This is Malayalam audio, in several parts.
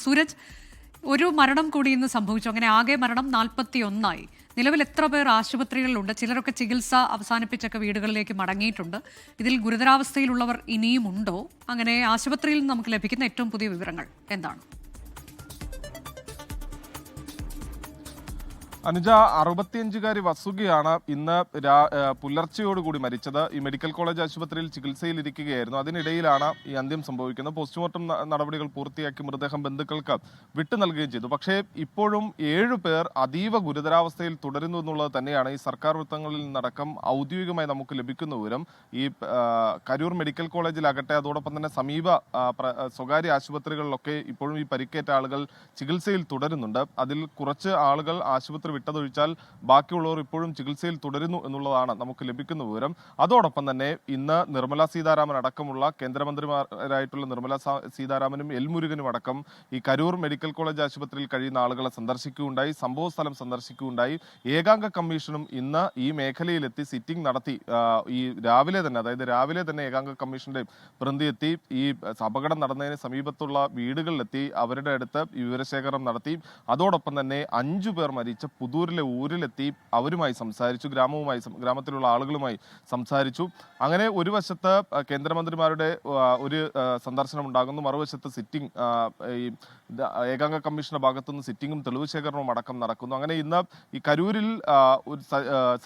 സൂരജ്, ഒരു മരണം കൂടി ഇന്ന് സംഭവിച്ചു. അങ്ങനെ ആകെ മരണം 41 നിലവിൽ എത്ര പേർ ആശുപത്രികളിലുണ്ട്? ചിലരൊക്കെ ചികിത്സ അവസാനിപ്പിച്ചൊക്കെ വീടുകളിലേക്ക് മടങ്ങിയിട്ടുണ്ട്. ഇതിൽ ഗുരുതരാവസ്ഥയിലുള്ളവർ ഇനിയും ഉണ്ടോ? അങ്ങനെ ആശുപത്രിയിൽ നിന്ന് നമുക്ക് ലഭിക്കുന്ന ഏറ്റവും പുതിയ വിവരങ്ങൾ എന്താണ്? അനുജ, 65-കാരി വസുകയാണ് ഇന്ന് പുലർച്ചയോടുകൂടി മരിച്ചത്. ഈ മെഡിക്കൽ കോളേജ് ആശുപത്രിയിൽ ചികിത്സയിലിരിക്കുകയായിരുന്നു. അതിനിടയിലാണ് ഈ അന്ത്യം സംഭവിക്കുന്നത്. പോസ്റ്റ്മോർട്ടം നടപടികൾ പൂർത്തിയാക്കി മൃതദേഹം ബന്ധുക്കൾക്ക് വിട്ടു നൽകുകയും ചെയ്തു. പക്ഷേ ഇപ്പോഴും 7 പേർ അതീവ ഗുരുതരാവസ്ഥയിൽ തുടരുന്നു എന്നുള്ളത് തന്നെയാണ് ഈ സർക്കാർ വൃത്തങ്ങളിൽ നിന്നടക്കം ഔദ്യോഗികമായി നമുക്ക് ലഭിക്കുന്ന വിവരം. ഈ കരൂർ മെഡിക്കൽ കോളേജിലാകട്ടെ, അതോടൊപ്പം തന്നെ സമീപ സ്വകാര്യ ആശുപത്രികളിലൊക്കെ ഇപ്പോഴും ഈ പരിക്കേറ്റ ആളുകൾ ചികിത്സയിൽ തുടരുന്നുണ്ട്. അതിൽ കുറച്ച് ആളുകൾ ആശുപത്രി വിട്ടതൊഴിച്ചാൽ ബാക്കിയുള്ളവർ ഇപ്പോഴും ചികിത്സയിൽ തുടരുന്നു എന്നുള്ളതാണ് നമുക്ക് ലഭിക്കുന്ന വിവരം. അതോടൊപ്പം തന്നെ ഇന്ന് നിർമ്മല സീതാരാമൻ അടക്കമുള്ള കേന്ദ്രമന്ത്രിമാരായിട്ടുള്ള നിർമ്മല സീതാരാമനും എൽ മുരുകനും അടക്കം ഈ കരൂർ മെഡിക്കൽ കോളേജ് ആശുപത്രിയിൽ കഴിയുന്ന ആളുകളെ സന്ദർശിക്കുകയുണ്ടായി, സംഭവ സ്ഥലം സന്ദർശിക്കുകയുണ്ടായി. ഏകാംഗ കമ്മീഷനും ഇന്ന് ഈ മേഖലയിലെത്തി സിറ്റിംഗ് നടത്തി. ഈ രാവിലെ തന്നെ ഏകാംഗ കമ്മീഷന്റെ പ്രതിനിധി എത്തി ഈ അപകടം നടന്നതിന് സമീപത്തുള്ള വീടുകളിലെത്തി അവരുടെ അടുത്ത് വിവരശേഖരണം നടത്തി. അതോടൊപ്പം തന്നെ 5 പേർ മരിച്ച പുതൂരിലെ ഊരിലെത്തി അവരുമായി സംസാരിച്ചു, ഗ്രാമത്തിലുള്ള ആളുകളുമായി സംസാരിച്ചു. അങ്ങനെ ഒരു വശത്ത് കേന്ദ്രമന്ത്രിമാരുടെ ഒരു സന്ദർശനം ഉണ്ടാകുന്നു, മറുവശത്ത് സിറ്റിംഗ്, ഈ ഏകാംഗ കമ്മീഷന്റെ ഭാഗത്തുനിന്ന് സിറ്റിംഗും തെളിവ് ശേഖരണവും അടക്കം നടക്കുന്നു. അങ്ങനെ ഇന്ന് ഈ കരൂരിൽ ഒരു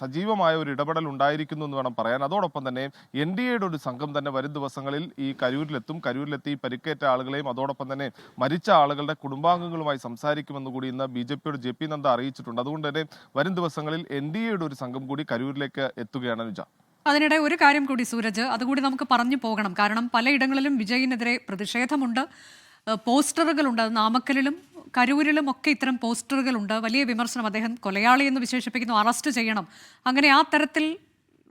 സജീവമായ ഒരു ഇടപെടൽ ഉണ്ടായിരിക്കുന്നു എന്ന് വേണം പറയാൻ. അതോടൊപ്പം തന്നെ NDAയുടെ ഒരു സംഘം തന്നെ വരും ദിവസങ്ങളിൽ ഈ കരൂരിലെത്തി പരിക്കേറ്റ ആളുകളെയും അതോടൊപ്പം തന്നെ മരിച്ച ആളുകളുടെ കുടുംബാംഗങ്ങളുമായി സംസാരിക്കുമെന്ന് കൂടി ഇന്ന് BJPയുടെ JP നദ്ദ അറിയിച്ചിട്ടുണ്ട്. അതുകൊണ്ട് തന്നെ വരും ദിവസങ്ങളിൽ NDAയുടെ ഒരു സംഘം കൂടി കരൂരിലേക്ക് എത്തുകയാണ് അനുജ. അതിനിടെ ഒരു കാര്യം കൂടി സൂരജ്, അതുകൂടി നമുക്ക് പറഞ്ഞു പോകണം. കാരണം പലയിടങ്ങളിലും വിജയിനെതിരെ പ്രതിഷേധമുണ്ട്, പോസ്റ്ററുകളുണ്ട്. നാമക്കലിലും കരൂരിലും ഒക്കെ ഇത്തരം പോസ്റ്ററുകളുണ്ട്. വലിയ വിമർശനം. അദ്ദേഹം കൊലയാളി എന്ന് വിശേഷിപ്പിക്കുന്നു, അറസ്റ്റ് ചെയ്യണം. അങ്ങനെ ആ തരത്തിൽ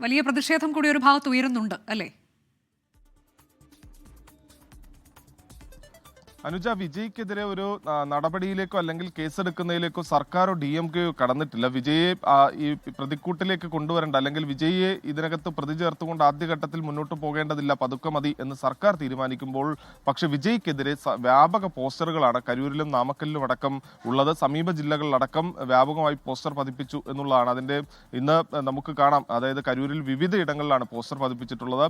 വലിയ പ്രതിഷേധം കൂടി ഒരു ഭാഗത്ത് ഉയരുന്നുണ്ട് അല്ലേ? അനുജ, വിജയ്ക്കെതിരെ ഒരു നടപടിയിലേക്കോ അല്ലെങ്കിൽ കേസെടുക്കുന്നതിലേക്കോ സർക്കാരോ DMKയോ കടന്നിട്ടില്ല. വിജയെ ഈ പ്രതിക്കൂട്ടിലേക്ക് കൊണ്ടുവരേണ്ട അല്ലെങ്കിൽ വിജയെ ഇതിനകത്ത് പ്രതി ചേർത്തുകൊണ്ട് ആദ്യഘട്ടത്തിൽ മുന്നോട്ട് പോകേണ്ടതില്ല, പതുക്കെ മതി എന്ന് സർക്കാർ തീരുമാനിക്കുമ്പോൾ പക്ഷെ വിജയ്ക്കെതിരെ വ്യാപക പോസ്റ്ററുകളാണ് കരൂരിലും നാമക്കലിലും അടക്കം ഉള്ളത്. സമീപ ജില്ലകളിലടക്കം വ്യാപകമായി പോസ്റ്റർ പതിപ്പിച്ചു എന്നുള്ളതാണ്. അതിൻ്റെ ഇന്ന് നമുക്ക് കാണാം. അതായത് കരൂരിൽ വിവിധ ഇടങ്ങളിലാണ് പോസ്റ്റർ പതിപ്പിച്ചിട്ടുള്ളത്.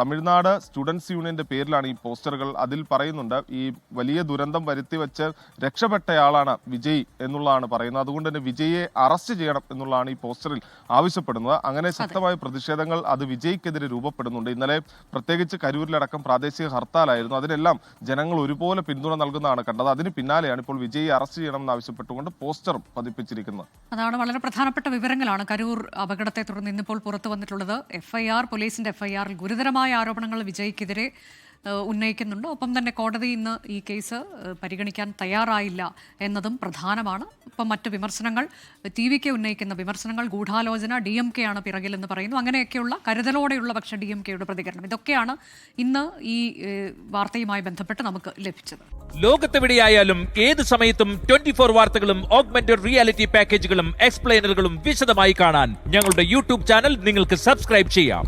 തമിഴ്നാട് സ്റ്റുഡൻസ് യൂണിയന്റെ പേരിലാണ് ഈ പോസ്റ്ററുകൾ. അതിൽ പറയുന്നുണ്ട് ഈ വലിയ ദുരന്തം വരുത്തി വെച്ച് രക്ഷപ്പെട്ടയാളാണ് വിജയ് എന്നുള്ളതാണ് പറയുന്നത്. അതുകൊണ്ട് തന്നെ വിജയെ അറസ്റ്റ് ചെയ്യണം എന്നുള്ളതാണ് ഈ പോസ്റ്ററിൽ ആവശ്യപ്പെടുന്നത്. അങ്ങനെ ശക്തമായ പ്രതിഷേധങ്ങൾ അത് വിജയ്ക്കെതിരെ രൂപപ്പെടുന്നുണ്ട്. ഇന്നലെ പ്രത്യേകിച്ച് കരൂരിലടക്കം പ്രാദേശിക ഹർത്താലായിരുന്നു. അതിനെല്ലാം ജനങ്ങൾ ഒരുപോലെ പിന്തുണ നൽകുന്നതാണ് കണ്ടത്. അതിന് പിന്നാലെയാണ് ഇപ്പോൾ വിജയെ അറസ്റ്റ് ചെയ്യണം എന്നാവശ്യപ്പെട്ടുകൊണ്ട് പോസ്റ്റർ പതിപ്പിച്ചിരിക്കുന്നത്. അതാണ് വളരെ പ്രധാനപ്പെട്ട വിവരങ്ങളാണ് കരൂർ അപകടത്തെ തുടർന്ന് ഇന്നിപ്പോൾ പുറത്തു വന്നിട്ടുള്ളത്. പോലീസിന്റെ FIR-ൽ ഗുരുതരമായ ആരോപണങ്ങൾ വിജയ്ക്കെതിരെ ഉന്നയിക്കുന്നുണ്ട്. ഒപ്പം തന്നെ കോടതി ഇന്ന് ഈ കേസ് പരിഗണിക്കാൻ തയ്യാറായില്ല എന്നതും പ്രധാനമാണ്. ഇപ്പം മറ്റ് വിമർശനങ്ങൾ, TVK ഉന്നയിക്കുന്ന വിമർശനങ്ങൾ, ഗൂഢാലോചന, DMK ആണ് പിറകിലെന്ന് പറയുന്നു. അങ്ങനെയൊക്കെയുള്ള കരുതലോടെയുള്ള പക്ഷേ DMKയുടെ പ്രതികരണം, ഇതൊക്കെയാണ് ഇന്ന് ഈ വാർത്തയുമായി ബന്ധപ്പെട്ട് നമുക്ക് ലഭിച്ചത്. ലോകത്തെവിടെയായാലും ഏത് സമയത്തും 24 വാർത്തകളും ഓഗ്മെന്റഡ് റിയാലിറ്റി പാക്കേജുകളും എക്സ്പ്ലെയിനറുകളും വിശദമായി കാണാൻ ഞങ്ങളുടെ YouTube ചാനൽ നിങ്ങൾക്ക് സബ്സ്ക്രൈബ് ചെയ്യാം.